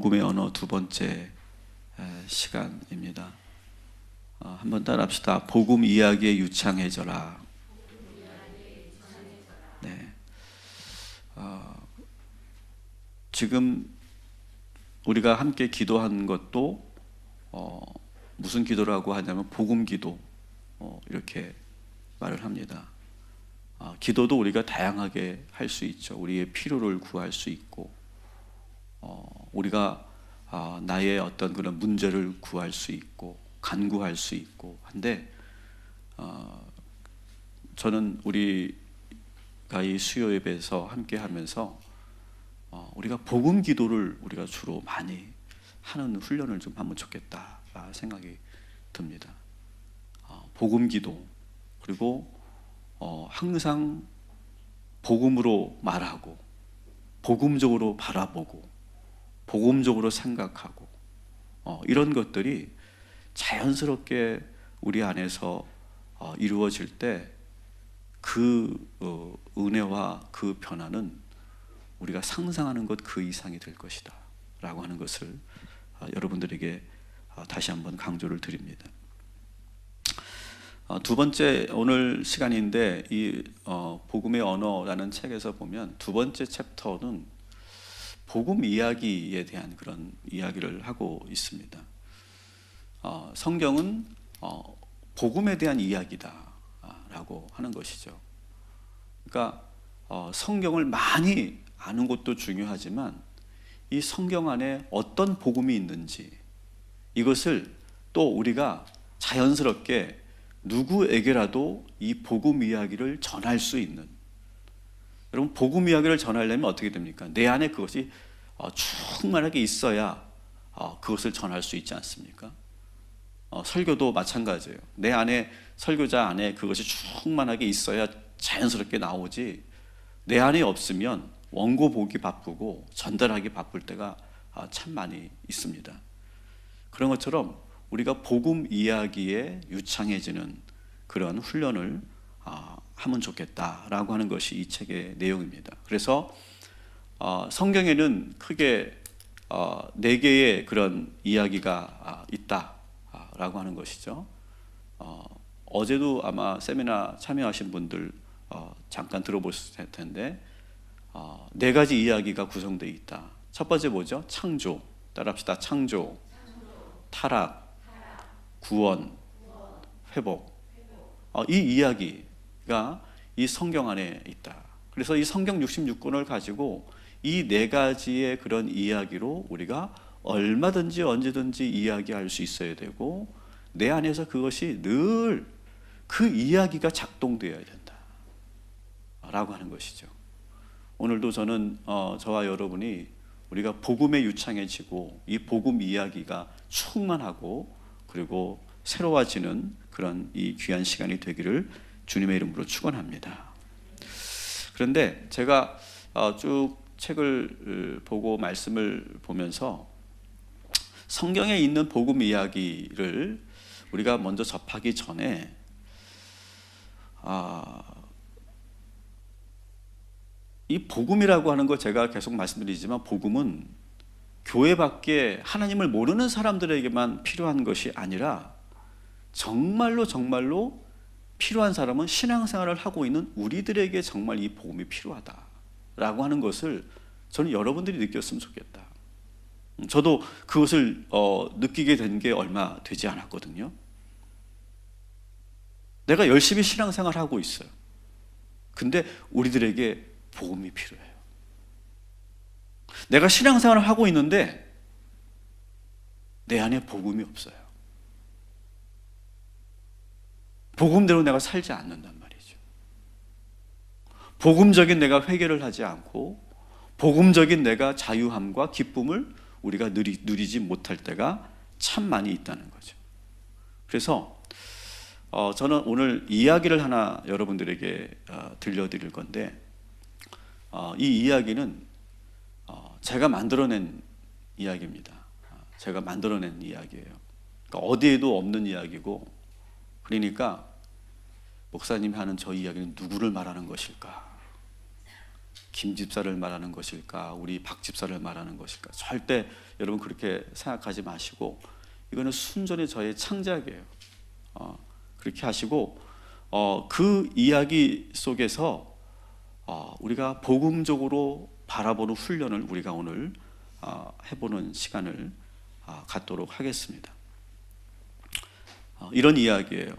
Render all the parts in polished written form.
복음의 언어 두 번째 시간입니다. 한번 따라합시다. 복음 이야기에 유창해져라. 네. 지금 우리가 함께 기도한 것도 무슨 기도라고 하냐면 복음 기도 이렇게 말을 합니다. 기도도 우리가 다양하게 할 수 있죠. 우리의 필요를 구할 수 있고 우리가 나의 어떤 그런 문제를 구할 수 있고 간구할 수 있고 한데 저는 우리가 이 수요 예배에서 함께 하면서 우리가 복음 기도를 우리가 주로 많이 하는 훈련을 좀 하면 좋겠다 생각이 듭니다. 복음 기도, 그리고 항상 복음으로 말하고 복음적으로 바라보고 복음적으로 생각하고 이런 것들이 자연스럽게 우리 안에서 이루어질 때 그 은혜와 그 변화는 우리가 상상하는 것 그 이상이 될 것이다 라고 하는 것을 여러분들에게 다시 한번 강조를 드립니다. 두 번째 오늘 시간인데 이 복음의 언어라는 책에서 보면 두 번째 챕터는 복음 이야기에 대한 그런 이야기를 하고 있습니다. 성경은 복음에 대한 이야기다 라고 하는 것이죠. 그러니까 성경을 많이 아는 것도 중요하지만 이 성경 안에 어떤 복음이 있는지 이것을 또 우리가 자연스럽게 누구에게라도 이 복음 이야기를 전할 수 있는, 여러분 복음 이야기를 전하려면 어떻게 됩니까? 내 안에 그것이 충만하게 있어야 그것을 전할 수 있지 않습니까? 설교도 마찬가지예요. 내 안에 설교자 안에 그것이 충만하게 있어야 자연스럽게 나오지, 내 안에 없으면 원고 보기 바쁘고 전달하기 바쁠 때가 참 많이 있습니다. 그런 것처럼 우리가 복음 이야기에 유창해지는 그런 훈련을 하면 좋겠다라고 하는 것이 이 책의 내용입니다. 그래서 성경에는 크게 4개의 그런 이야기가 있다라고 하는 것이죠. 어제도 아마 세미나 참여하신 분들 잠깐 들어보셨을 텐데 4가지 이야기가 구성되어 있다. 첫 번째 뭐죠? 창조. 따라합시다. 창조, 타락, 구원, 회복. 이 이야기가 이 성경 안에 있다. 그래서 이 성경 66권을 가지고 이 4가지의 그런 이야기로 우리가 얼마든지 언제든지 이야기할 수 있어야 되고 내 안에서 그것이 늘 그 이야기가 작동되어야 된다 라고 하는 것이죠. 오늘도 저는 저와 여러분이 우리가 복음에 유창해지고 이 복음 이야기가 충만하고 그리고 새로워지는 그런 이 귀한 시간이 되기를 주님의 이름으로 축원합니다. 그런데 제가 쭉 책을 보고 말씀을 보면서 성경에 있는 복음 이야기를 우리가 먼저 접하기 전에 이 복음이라고 하는 거 제가 계속 말씀드리지만 복음은 교회 밖에 하나님을 모르는 사람들에게만 필요한 것이 아니라 정말로 필요한 사람은 신앙생활을 하고 있는 우리들에게 정말 이 복음이 필요하다라고 하는 것을 저는 여러분들이 느꼈으면 좋겠다. 저도 그것을 느끼게 된 게 얼마 되지 않았거든요. 내가 열심히 신앙생활을 하고 있어요. 근데 우리들에게 복음이 필요해요. 내가 신앙생활을 하고 있는데 내 안에 복음이 없어요. 복음대로 내가 살지 않는단 말이죠. 복음적인 내가 회개를 하지 않고 복음적인 내가 자유함과 기쁨을 우리가 누리지 못할 때가 참 많이 있다는 거죠. 그래서 저는 오늘 이야기를 하나 여러분들에게 들려드릴 건데 이 이야기는 제가 만들어낸 이야기입니다. 제가 만들어낸 이야기예요. 그러니까 어디에도 없는 이야기고, 그러니까 목사님이 하는 저 이야기는 누구를 말하는 것일까 김 집사를 말하는 것일까, 우리 박 집사를 말하는 것일까? 절대 여러분 그렇게 생각하지 마시고, 이거는 순전히 저의 창작이에요. 그렇게 하시고, 그 이야기 속에서 우리가 복음적으로 바라보는 훈련을 우리가 오늘 해보는 시간을 갖도록 하겠습니다. 이런 이야기예요.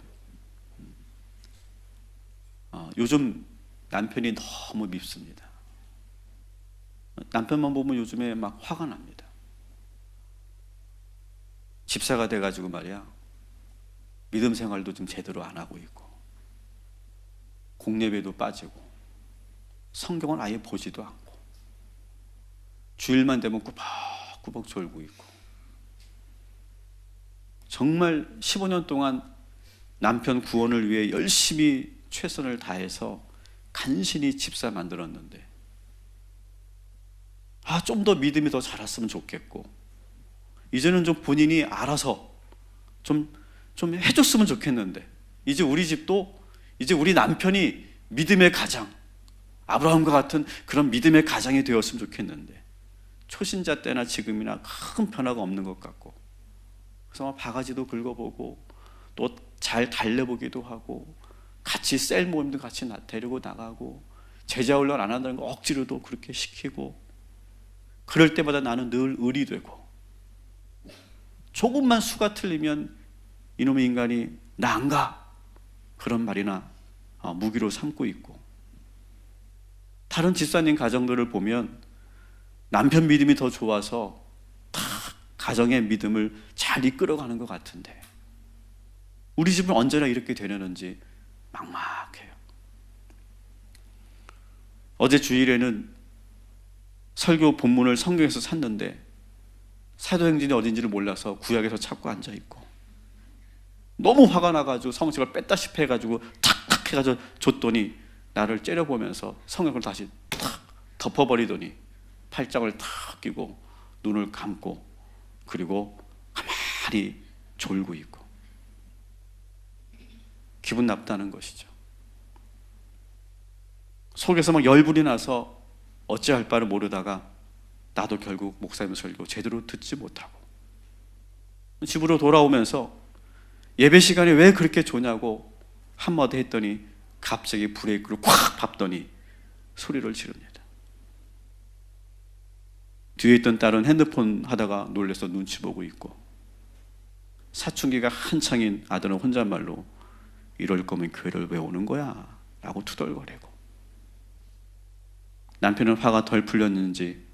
요즘 남편이 너무 밉습니다. 남편만 보면 요즘에 막 화가 납니다. 집사가 돼가지고 말이야, 믿음 생활도 좀 제대로 안 하고 있고, 공예배도 빠지고, 성경을 아예 보지도 않고, 주일만 되면 꾸벅꾸벅 졸고 있고, 정말 15년 동안 남편 구원을 위해 열심히 최선을 다해서 간신히 집사 만들었는데, 좀 더 믿음이 더 자랐으면 좋겠고, 이제는 좀 본인이 알아서 좀 해줬으면 좋겠는데, 이제 우리 집도, 이제 우리 남편이 믿음의 가장, 아브라함과 같은 그런 믿음의 가장이 되었으면 좋겠는데, 초신자 때나 지금이나 큰 변화가 없는 것 같고, 그래서 바가지도 긁어보고 또 잘 달래보기도 하고, 같이 셀 모임도 같이 데리고 나가고, 제자 훈련 안 한다는 거 억지로도 그렇게 시키고, 그럴 때마다 나는 늘 을이 되고, 조금만 수가 틀리면 이놈의 인간이 나 안 가, 그런 말이나 무기로 삼고 있고, 다른 집사님 가정들을 보면 남편 믿음이 더 좋아서 다 가정의 믿음을 잘 이끌어가는 것 같은데, 우리 집은 언제나 이렇게 되려는지 막막해요. 어제 주일에는 설교 본문을 성경에서 샀는데 사도행전이 어딘지를 몰라서 구약에서 찾고 앉아있고, 너무 화가 나가지고 성경책을 뺐다시피 해가지고 탁탁 해가지고 줬더니 나를 째려보면서 성경을 다시 탁 덮어버리더니 팔짱을 탁 끼고 눈을 감고, 그리고 가만히 졸고 있고, 기분 나쁘다는 것이죠. 속에서 막 열불이 나서 어찌할 바를 모르다가 나도 결국 목사님 설교 제대로 듣지 못하고, 집으로 돌아오면서 예배 시간에 왜 그렇게 조냐고 한마디 했더니 갑자기 브레이크를 콱 밟더니 소리를 지릅니다. 뒤에 있던 딸은 핸드폰 하다가 놀라서 눈치 보고 있고, 사춘기가 한창인 아들은 혼잣말로 이럴 거면 교회를 왜 오는 거야? 라고 투덜거리고, 남편은 화가 덜 풀렸는지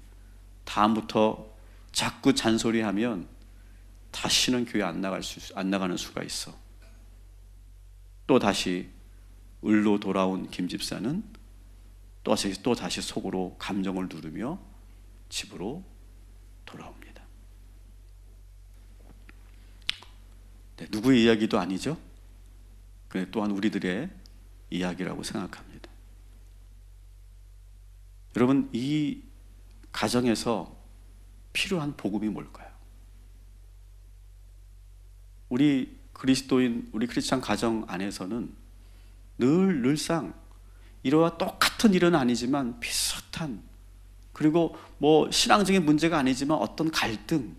다음부터 자꾸 잔소리하면 다시는 교회 안 나가는 수가 있어. 또 다시 을로 돌아온 김 집사는 또 다시 속으로 감정을 누르며 집으로 돌아옵니다. 네, 누구의 이야기도 아니죠? 그런데 또한 우리들의 이야기라고 생각합니다. 여러분, 이 가정에서 필요한 복음이 뭘까요? 우리 그리스도인, 우리 크리스찬 가정 안에서는 늘상 이와 똑같은 일은 아니지만 비슷한, 그리고 뭐 신앙적인 문제가 아니지만 어떤 갈등,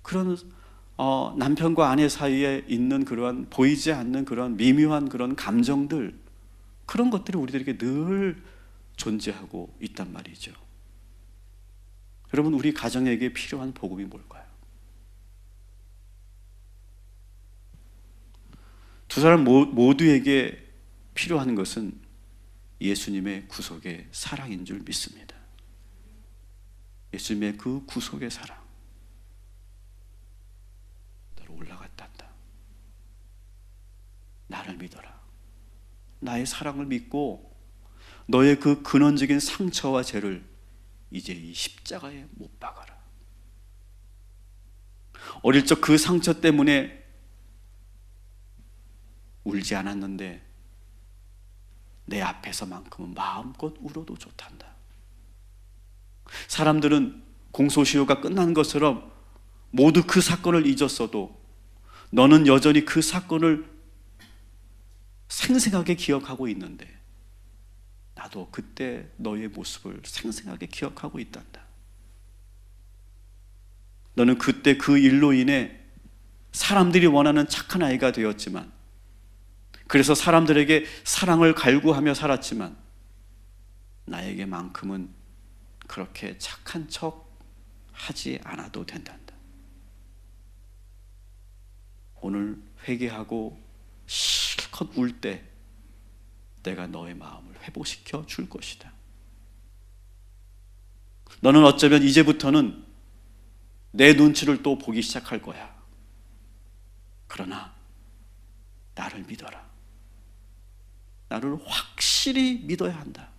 그런 남편과 아내 사이에 있는 그러한 보이지 않는 그런 미묘한 그런 감정들, 그런 것들이 우리들에게 늘 존재하고 있단 말이죠. 여러분, 우리 가정에게 필요한 복음이 뭘까요? 두 사람 모두에게 필요한 것은 예수님의 구속의 사랑인 줄 믿습니다. 예수님의 그 구속의 사랑. 너로 올라갔단다. 나를 믿어라. 나의 사랑을 믿고 너의 그 근원적인 상처와 죄를 이제 이 십자가에 못 박아라. 어릴 적 그 상처 때문에 울지 않았는데 내 앞에서만큼은 마음껏 울어도 좋단다. 사람들은 공소시효가 끝난 것처럼 모두 그 사건을 잊었어도 너는 여전히 그 사건을 생생하게 기억하고 있는데 나도 그때 너의 모습을 생생하게 기억하고 있단다. 너는 그때 그 일로 인해 사람들이 원하는 착한 아이가 되었지만, 그래서 사람들에게 사랑을 갈구하며 살았지만, 나에게만큼은 그렇게 착한 척 하지 않아도 된단다. 오늘 회개하고 실컷 울 때 내가 너의 마음을 회복시켜 줄 것이다. 너는 어쩌면 이제부터는 내 눈치를 또 보기 시작할 거야. 그러나 나를 믿어라. 나를 확실히 믿어야 한다.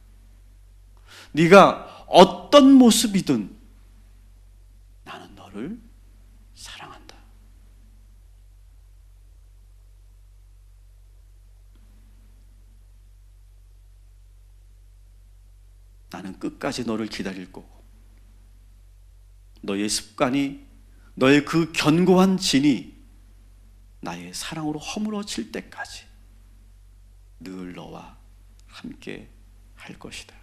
네가 어떤 모습이든 나는 너를 사랑한다. 나는 끝까지 너를 기다릴 거고, 너의 습관이, 너의 그 견고한 진이 나의 사랑으로 허물어질 때까지 늘 너와 함께 할 것이다.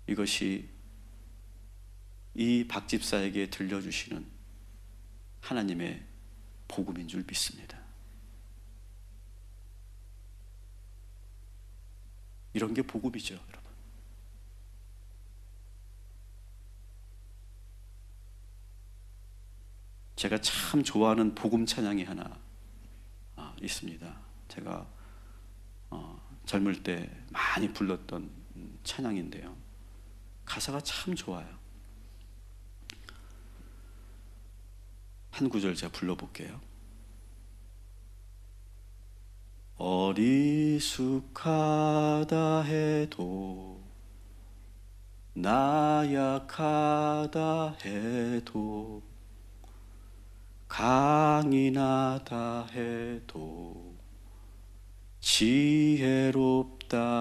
이것이 이 박 집사에게 들려주시는 하나님의 복음인 줄 믿습니다. 이런 게 복음이죠, 여러분. 제가 참 좋아하는 복음 찬양이 하나 있습니다. 제가 젊을 때 많이 불렀던 찬양인데요. 가사가 참 좋아요. 한 구절 제가 불러볼게요. 어리숙하다 해도, 나약하다 해도, 강인하다 해도, 지혜롭다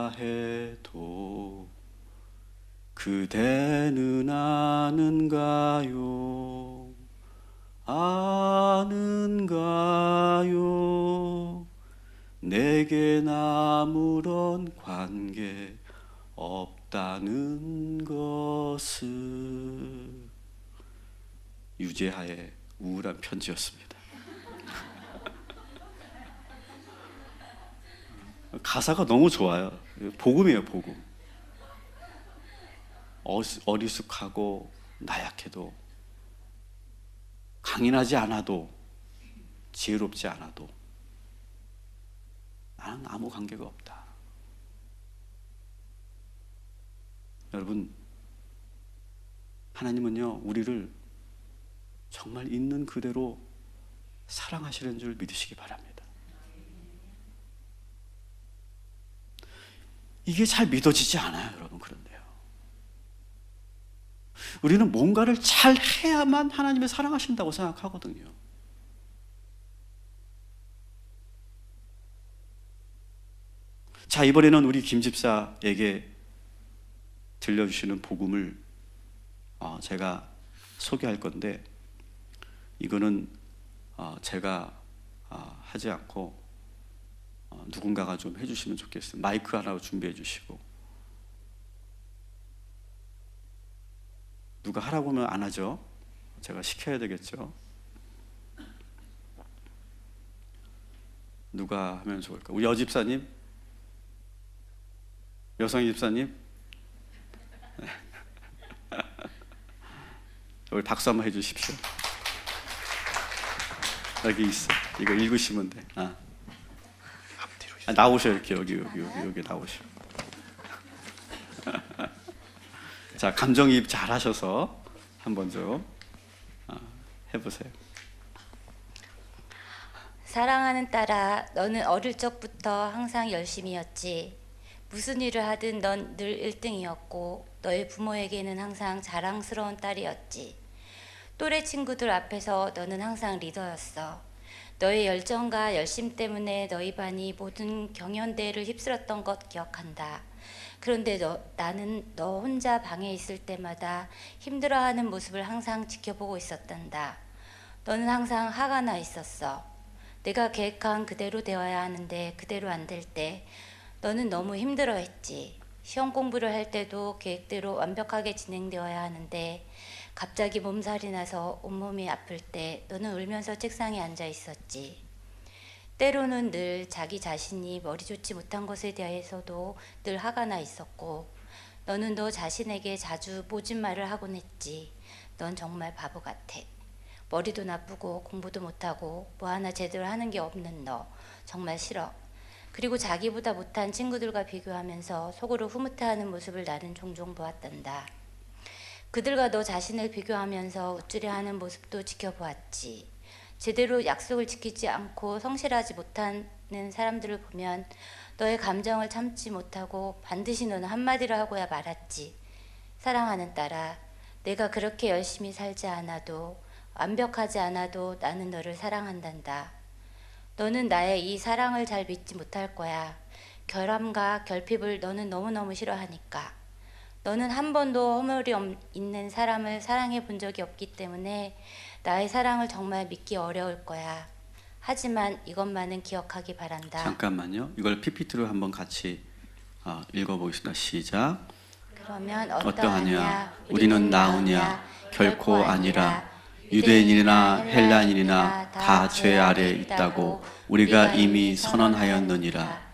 해도 그대는 아는가요? 아는가요? 내겐 아무런 관계 없다는 것을. 유재하의 우울한 편지였습니다. 가사가 너무 좋아요. 복음이에요, 복음. 어리숙하고 나약해도, 강인하지 않아도, 지혜롭지 않아도 나는 아무 관계가 없다. 여러분, 하나님은요, 우리를 정말 있는 그대로 사랑하시는 줄 믿으시기 바랍니다. 이게 잘 믿어지지 않아요, 여러분. 그런데요, 우리는 뭔가를 잘 해야만 하나님이 사랑하신다고 생각하거든요. 자, 이번에는 우리 김 집사에게 들려주시는 복음을 제가 소개할 건데, 이거는 제가 하지 않고 누군가가 좀 해주시면 좋겠어요. 마이크 하나 준비해 주시고. 누가 하라고 하면 안 하죠. 제가 시켜야 되겠죠. 누가 하면 좋을까? 우리 여집사님? 여성 집사님? 우리 박수 한번 해주십시오. 여기 있어. 이거 읽으시면 돼. 나오셔. 이렇게 여기 나오셔. 자, 감정이입 잘 하셔서 한번 좀 해보세요. 사랑하는 딸아, 너는 어릴 적부터 항상 열심히였지. 무슨 일을 하든 넌 늘 1등이었고 너의 부모에게는 항상 자랑스러운 딸이었지. 또래 친구들 앞에서 너는 항상 리더였어. 너의 열정과 열심 때문에 너희 반이 모든 경연대회를 휩쓸었던 것 기억한다. 그런데 나는 너 혼자 방에 있을 때마다 힘들어하는 모습을 항상 지켜보고 있었단다. 너는 항상 화가 나 있었어. 내가 계획한 그대로 되어야 하는데 그대로 안 될 때 너는 너무 힘들어했지. 시험 공부를 할 때도 계획대로 완벽하게 진행되어야 하는데 갑자기 몸살이 나서 온몸이 아플 때 너는 울면서 책상에 앉아 있었지. 때로는 늘 자기 자신이 머리 좋지 못한 것에 대해서도 늘 화가 나 있었고 너는 너 자신에게 자주 모진 말을 하곤 했지. 넌 정말 바보 같아. 머리도 나쁘고 공부도 못하고 뭐 하나 제대로 하는 게 없는 너 정말 싫어. 그리고 자기보다 못한 친구들과 비교하면서 속으로 흐뭇해하는 모습을 나는 종종 보았단다. 그들과 너 자신을 비교하면서 우쭐해하는 모습도 지켜보았지. 제대로 약속을 지키지 않고 성실하지 못하는 사람들을 보면 너의 감정을 참지 못하고 반드시 너는 한마디를 하고야 말았지. 사랑하는 딸아, 내가 그렇게 열심히 살지 않아도 완벽하지 않아도 나는 너를 사랑한단다. 너는 나의 이 사랑을 잘 믿지 못할 거야. 결함과 결핍을 너는 너무너무 싫어하니까. 너는 한 번도 허물이 있는 사람을 사랑해 본 적이 없기 때문에 나의 사랑을 정말 믿기 어려울 거야. 하지만 이것만은 기억하기 바란다. 잠깐만요. 이걸 PPT로 한번 같이 읽어보겠습니다. 시작. 그러면 어떠하냐? 우리는 나으냐? 결코 아니라. 유대인이나 헬라인이나 다 죄 아래 있다고 우리가 이미 선언하였느니라.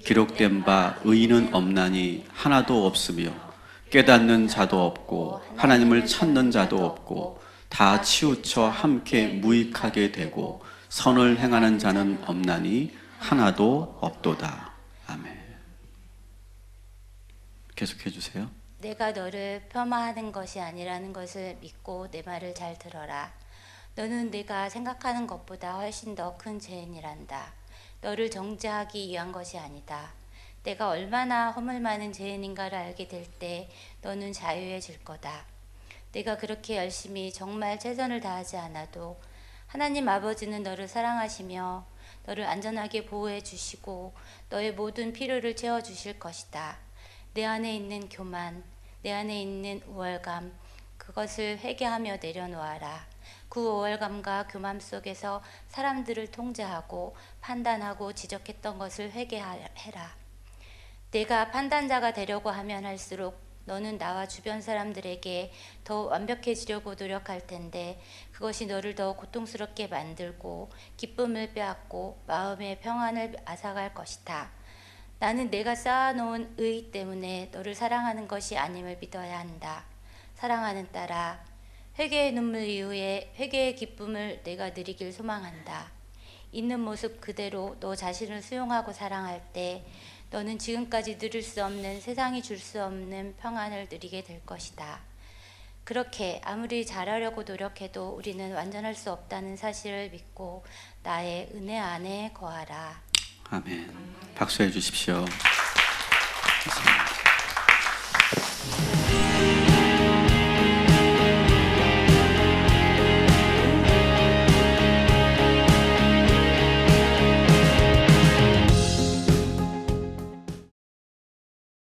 기록된 바 의인은 없나니 하나도 없으며 깨닫는 자도 없고 하나님을 찾는 자도 없고 다 치우쳐 함께 무익하게 되고 선을 행하는 자는 없나니 하나도 없도다. 아멘. 계속해 주세요. 내가 너를 폄하하는 것이 아니라는 것을 믿고 내 말을 잘 들어라. 너는 내가 생각하는 것보다 훨씬 더 큰 죄인이란다. 너를 정죄하기 위한 것이 아니다. 내가 얼마나 허물 많은 죄인인가를 알게 될 때 너는 자유해질 거다. 내가 그렇게 열심히 정말 최선을 다하지 않아도 하나님 아버지는 너를 사랑하시며 너를 안전하게 보호해 주시고 너의 모든 필요를 채워 주실 것이다. 내 안에 있는 교만, 내 안에 있는 우월감, 그것을 회개하며 내려놓아라. 그 우월감과 교만 속에서 사람들을 통제하고 판단하고 지적했던 것을 회개해라. 내가 판단자가 되려고 하면 할수록 너는 나와 주변 사람들에게 더 완벽해지려고 노력할 텐데 그것이 너를 더 고통스럽게 만들고 기쁨을 빼앗고 마음의 평안을 앗아갈 것이다. 나는 내가 쌓아놓은 의 때문에 너를 사랑하는 것이 아님을 믿어야 한다. 사랑하는 딸아, 회개의 눈물 이후에 회개의 기쁨을 내가 누리길 소망한다. 있는 모습 그대로 너 자신을 수용하고 사랑할 때 너는 지금까지 누릴 수 없는, 세상이 줄 수 없는 평안을 누리게 될 것이다. 그렇게 아무리 잘하려고 노력해도 우리는 완전할 수 없다는 사실을 믿고 나의 은혜 안에 거하라. 아멘. 박수해 주십시오. 감사합니다.